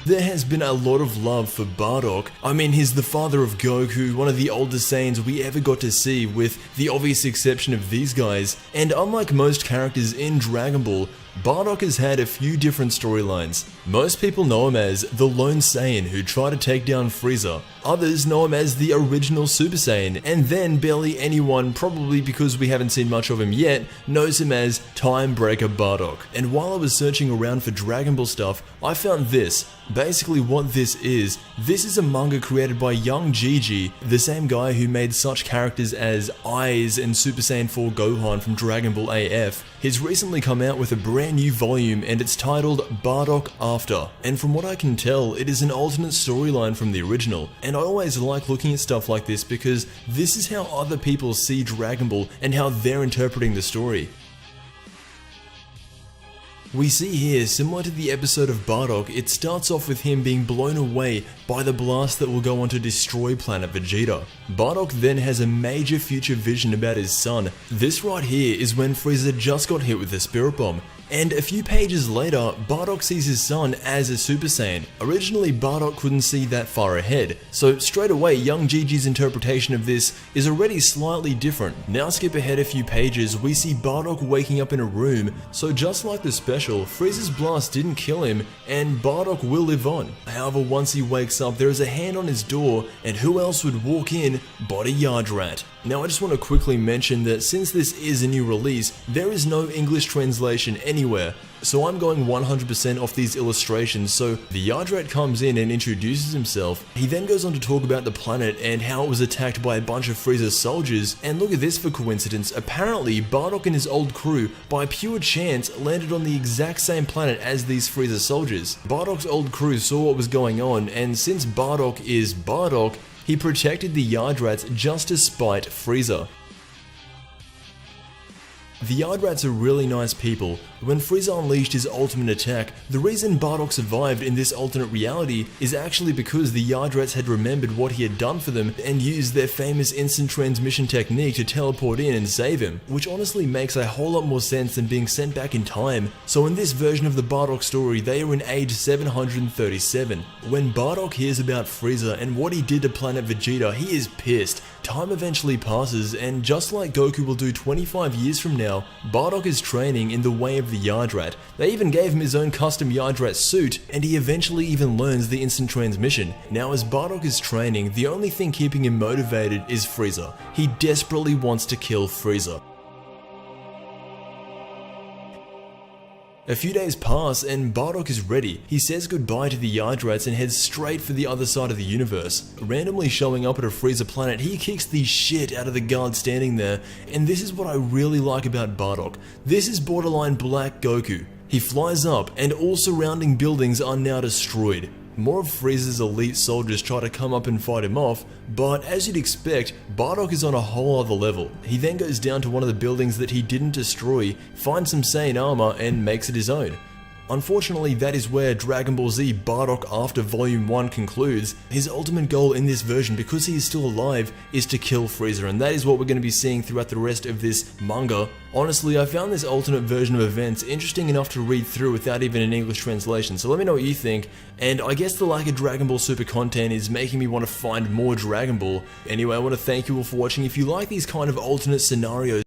There has been a lot of love for Bardock. I mean, he's the father of Goku, one of the oldest Saiyans we ever got to see, with the obvious exception of these guys. And unlike most characters in Dragon Ball, Bardock has had a few different storylines. Most people know him as the lone Saiyan who tried to take down Frieza. Others know him as the original Super Saiyan, and then barely anyone, probably because we haven't seen much of him yet, knows him as Time Breaker Bardock. And while I was searching around for Dragon Ball stuff, I found this. Basically what this is a manga created by young Gigi, the same guy who made such characters as Eyes and Super Saiyan 4 Gohan from Dragon Ball AF. He's recently come out with a brand new volume and it's titled Bardock After. And from what I can tell, it is an alternate storyline from the original. And I always like looking at stuff like this because this is how other people see Dragon Ball and how they're interpreting the story. We see here, similar to the episode of Bardock, it starts off with him being blown away by the blast that will go on to destroy planet Vegeta. Bardock then has a major future vision about his son. This right here is when Frieza just got hit with the Spirit Bomb. And a few pages later, Bardock sees his son as a Super Saiyan. Originally, Bardock couldn't see that far ahead, so straight away, young Gigi's interpretation of this is already slightly different. Now skip ahead a few pages, we see Bardock waking up in a room, so just like the special, Frieza's blast didn't kill him, and Bardock will live on. However, once he wakes up, there is a hand on his door, and who else would walk in but a Yardrat. Now I just want to quickly mention that since this is a new release, there is no English translation anywhere, so I'm going 100% off these illustrations. So the Yardrat comes in and introduces himself. He then goes on to talk about the planet and how it was attacked by a bunch of Frieza's soldiers, and look at this for coincidence, apparently Bardock and his old crew, by pure chance, landed on the exact same planet as these Frieza soldiers. Bardock's old crew saw what was going on, and since Bardock is Bardock, he protected the Yardrats just to spite Frieza. The Yardrats are really nice people. When Frieza unleashed his ultimate attack, the reason Bardock survived in this alternate reality is actually because the Yardrats had remembered what he had done for them and used their famous instant transmission technique to teleport in and save him, which honestly makes a whole lot more sense than being sent back in time. So in this version of the Bardock story, they are in age 737. When Bardock hears about Frieza and what he did to planet Vegeta, he is pissed. Time eventually passes, and just like Goku will do 25 years from now, Bardock is training in the way of the Yardrat. They even gave him his own custom Yardrat suit, and he eventually even learns the instant transmission. Now as Bardock is training, the only thing keeping him motivated is Frieza. He desperately wants to kill Frieza. A few days pass and Bardock is ready. He says goodbye to the Yardrats and heads straight for the other side of the universe. Randomly showing up at a Frieza planet, he kicks the shit out of the guard standing there, and this is what I really like about Bardock. This is borderline Black Goku. He flies up and all surrounding buildings are now destroyed. More of Frieza's elite soldiers try to come up and fight him off, but as you'd expect, Bardock is on a whole other level. He then goes down to one of the buildings that he didn't destroy, finds some Saiyan armor, and makes it his own. Unfortunately, that is where Dragon Ball Z Bardock After Volume 1 concludes. His ultimate goal in this version, because he is still alive, is to kill Frieza, and that is what we're going to be seeing throughout the rest of this manga. Honestly, I found this alternate version of events interesting enough to read through without even an English translation, so let me know what you think. And I guess the lack of Dragon Ball Super content is making me want to find more Dragon Ball. Anyway, I want to thank you all for watching. If you like these kind of alternate scenarios,